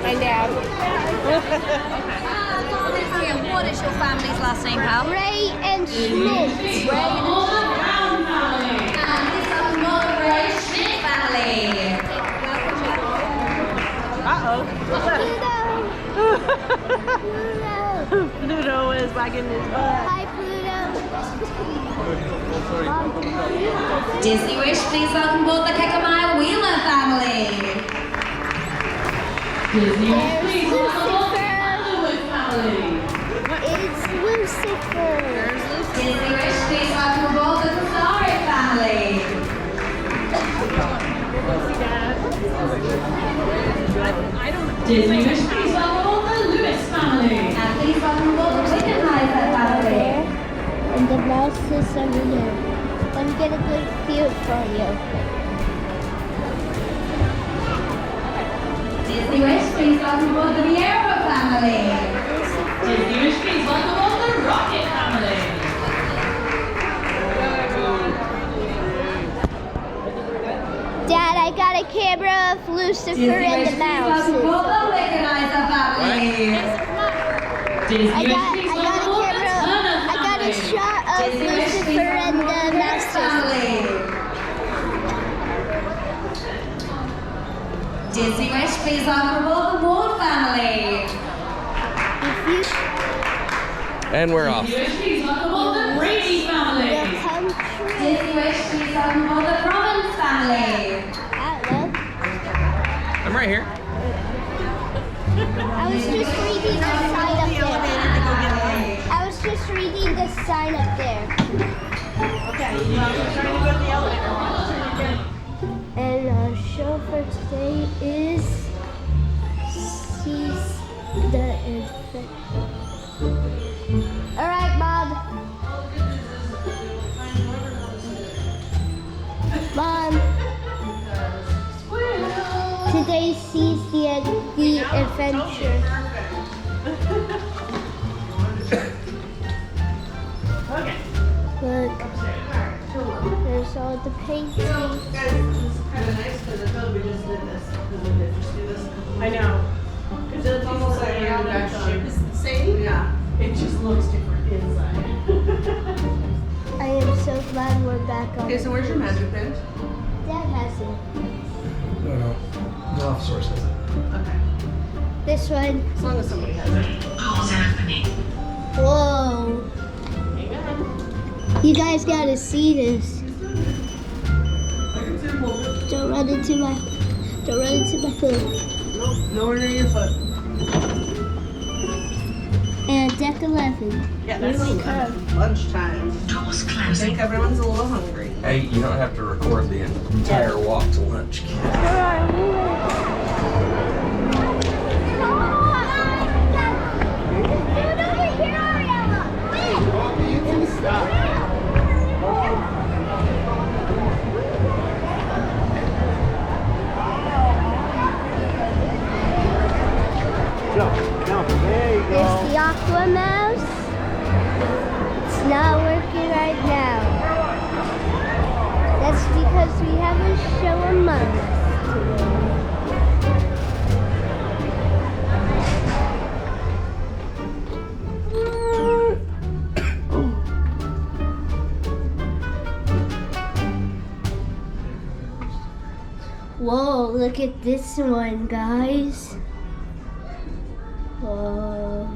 My dad. What is your family's last name, pal? Ray and Snitch. Ray and family. And this is more Ray Schmidt family. Pluto is wagging his butt. Hi, Pluto. Disney Wish, please welcome aboard the Kekamile Wheeler family. Disney Wish, please welcome aboard the Underwood family. It's Lucifer. Disney Wish, please welcome aboard the Kasari family. Disney Wish, please welcome aboard the Lewis family. And please welcome aboard the Wickenheiser family. And the mouse is over there. Let me get a good view for you. Disney Wish, please welcome aboard the Vieira family. Disney Wish, please welcome aboard the Rocket family. Dad, I got a camera of Lucifer Disney and Wish, the please welcome mouse. aboard the Wickenizer family. Disney I Wish, got please a welcome aboard the camera. Turner I got a family. shot of Disney Wish, please Lucifer welcome and aboard the the mouse. family. Disney Wish, please welcome aboard the Ward family. And we're off. Disney Wish, please welcome aboard the Brady family. Disney Wish, please welcome aboard the Province family. I'm right here. I was just reading the sign up there. I was just reading the sign up there. And our show for today is Seize the Infection. Alright, Mom. Mom. Today sees the adventure. Look, there's all the paintings. It's kind of nice because I thought we just did this. Because we did just do this. I know. Because it's almost like the ship is the same. Yeah. It just looks different inside. I am so glad we're back on. Okay, so where's your magic band? Dad has it. No. The off source has it. Okay. This one. As long as somebody has it. Whoa. You guys gotta see this. Don't run into my foot. Nope, nowhere near your foot. And deck 11. Yeah, that's lunchtime. I think everyone's a little hungry. Hey, you don't have to record the entire walk to lunch, kid. There's the Aqua Mouse. It's not working right now. That's because we have a show among us today. Whoa, look at this one, guys. Whoa.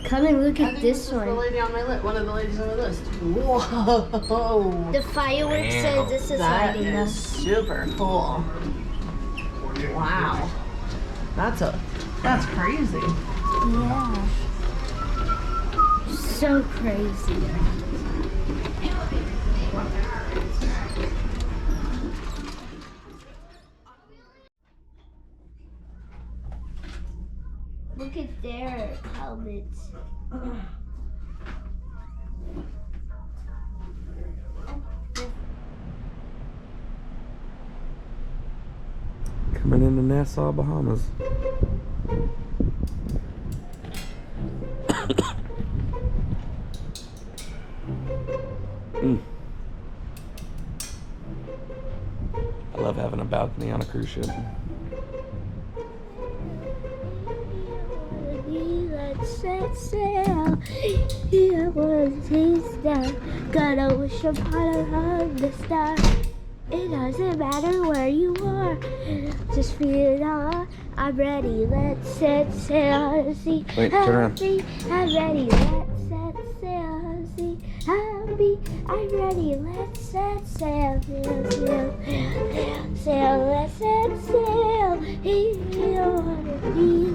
Come and look at this The one. lady on my list, one of the ladies on my list. Whoa. The fireworks says this is That lighting up. is super cool. Wow. That's crazy. Yeah. So crazy. Look at their helmets. Coming into Nassau, Bahamas. I love having a balcony on a cruise ship. Let's set sail. Here was his down. Gotta wish upon a hug the star. It doesn't matter where you are. Just feel it on. I'm ready. Let's set sail. See, Wait, turn around. I'm ready. Let's set sail. See, happy. I'm ready. Let's set sail. Sail, sail, sail. Let's set sail.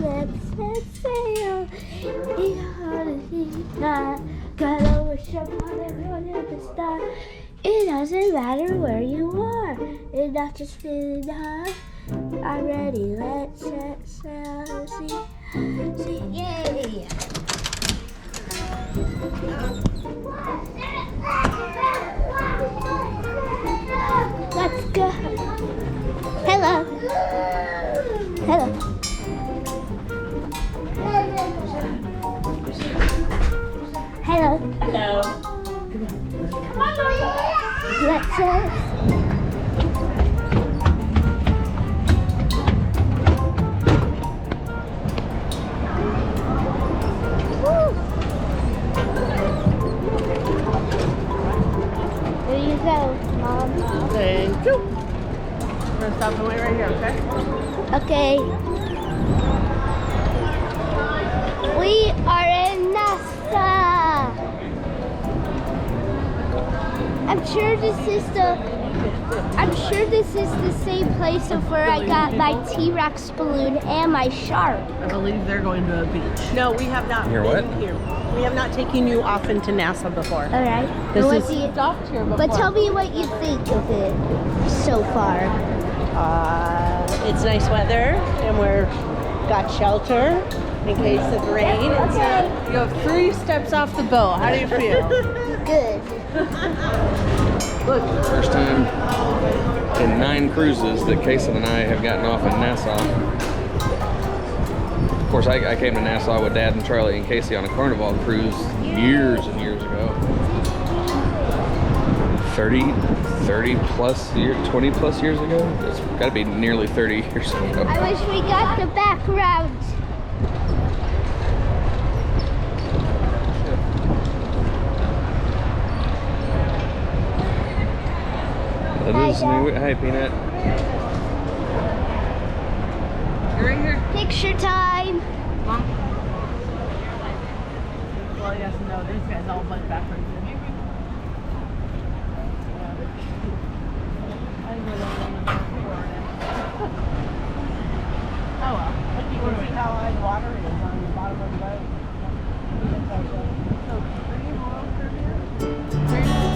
Let's set sail. Gotta wish upon a the star. It doesn't matter where you are. It's not just feeling high. I'm ready. Let's set sail. See, yay! Let's go. Hello. Hello. Hello. Hello. Come on, let's There you go, Mom. Thank you. We're gonna stop and wait right here, okay? Okay. We are in Nassau. I'm sure this is the same place of where I got my T-Rex balloon and my shark. I believe they're going to a beach. No, we have not You're been what? here. We have not taken you off into Nassau before. All right. This What is do you- stopped here before. But tell me what you think of it so far. It's nice weather, and we're got shelter in case of rain. It's Okay. you have 3 steps off the boat. How do you feel? Good. Look, First time in 9 cruises that Kason and I have gotten off in Nassau. Of course, I came to Nassau with Dad and Charlie and Casey on a Carnival cruise years and years ago. 30 plus years, 20 plus years ago? It's got to be nearly 30 years ago. I wish we got the background. That Hi, is new. Dad. Hi, Peanut. you're right here. Picture time. Mom. Well, yes, no, these guys all went backwards. Oh well. Look, you can see how high water is on the bottom of the boat. So, pretty long through here.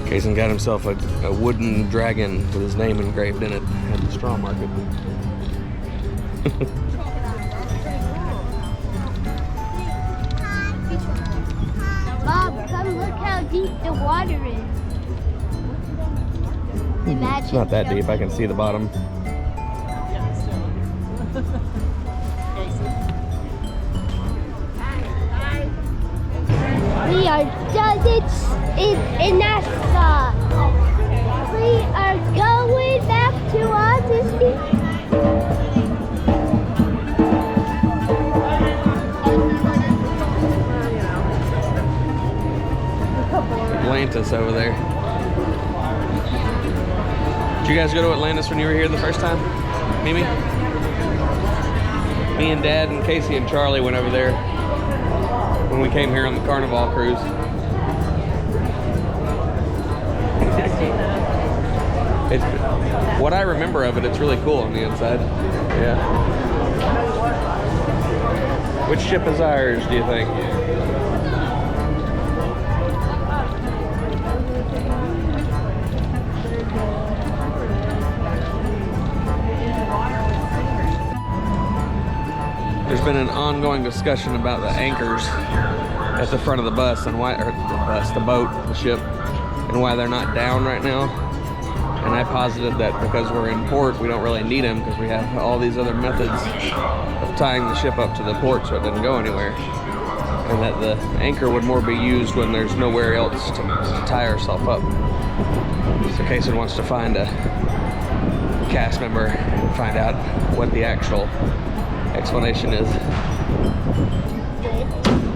Kason got himself a wooden dragon with his name engraved in it at the straw market. Mom, come look how deep the water is. Imagine It's not that deep. I can see the bottom. We are just in Nassau. We are going back to Odyssey. Atlantis over there. Did you guys go to Atlantis when you were here the first time? Mimi? Me and Dad and Casey and Charlie went over there when we came here on the Carnival cruise. It's, what I remember of it, it's really cool on the inside. Yeah. Which ship is ours, do you think? There's been an ongoing discussion about the anchors at the front of the bus and why, or the boat, the ship, and why they're not down right now. And I posited that because we're in port, we don't really need them because we have all these other methods of tying the ship up to the port so it doesn't go anywhere. And that the anchor would more be used when there's nowhere else to tie ourselves up. So Kason wants to find a cast member and find out what the actual explanation is. You can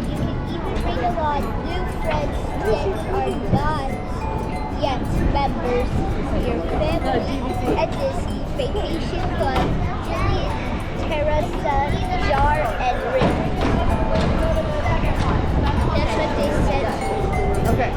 even bring along new friends that are not yet members of your family at this vacation club. Jillian, Teresa, Jar, and Rick. That's what they said. Okay.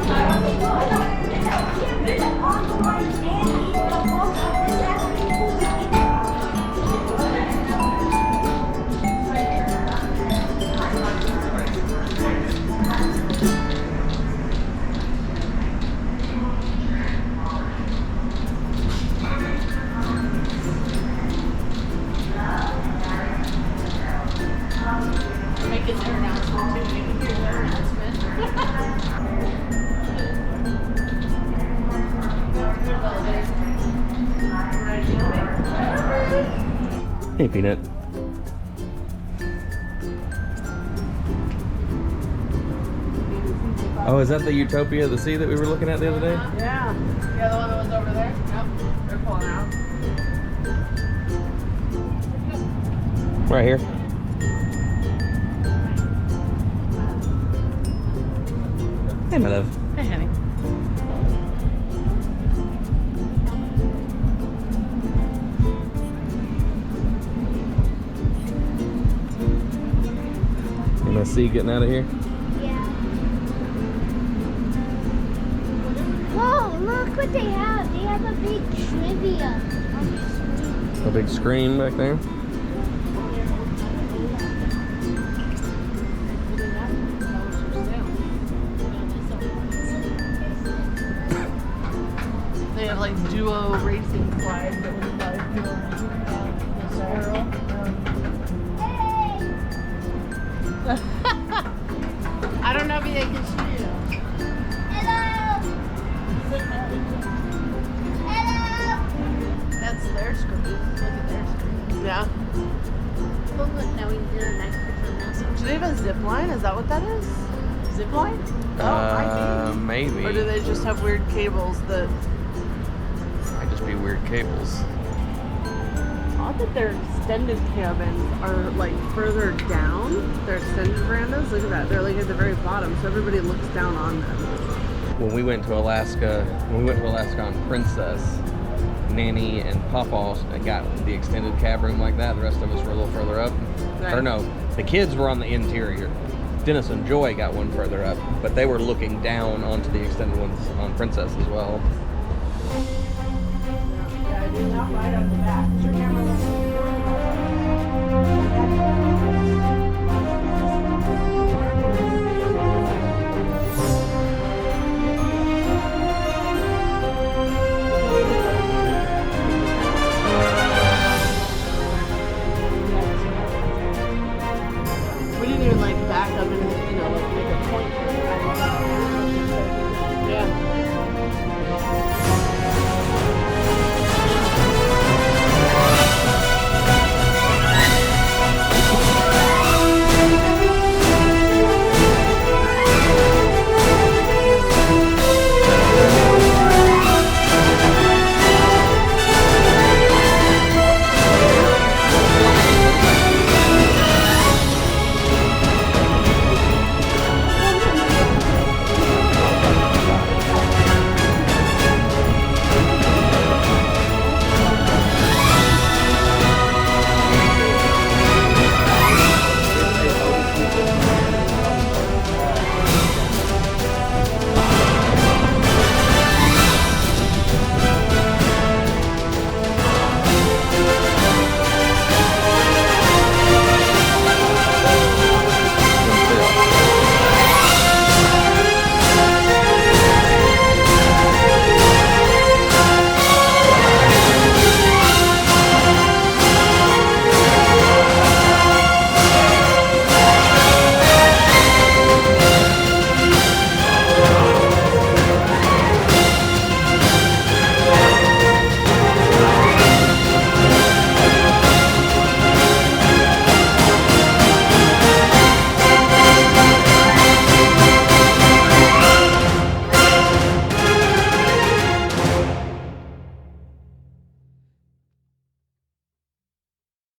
Make it their announcement too. You can hear their announcement. Hey, Peanut. Oh, is that the Utopia of the Sea that we were looking at the other day? Yeah. Yeah, the one that was over there. Yep. They're pulling out. Right here. Hey, my love. Hey, honey. You want to see getting out of here? Yeah. Whoa, look what they have. They have a big trivia on the screen. A big screen back there. They have like duo racing slides that was like duo racing. The swirl. I don't know if they can see you. Hello. Hello. That's their screen. Look at their screen. Yeah. Oh, look, now we can do a nice picture of Nassau. Do they have a zip line? Is that what that is? Zip line? I think. Maybe. Or do they just have weird cables that... Might just be weird cables. Odd that their extended cabins are like further down. Their extended verandas, look at that. They're like at the very bottom, so everybody looks down on them. When we went to Alaska on Princess, Nanny and Papa got the extended cab room like that. The rest of us were a little further up. Right. Or no, the kids were on the interior. Dennis and Joy got one further up, but they were looking down onto the extended ones on Princess as well. Yeah, I do not right on the back. Is your camera on?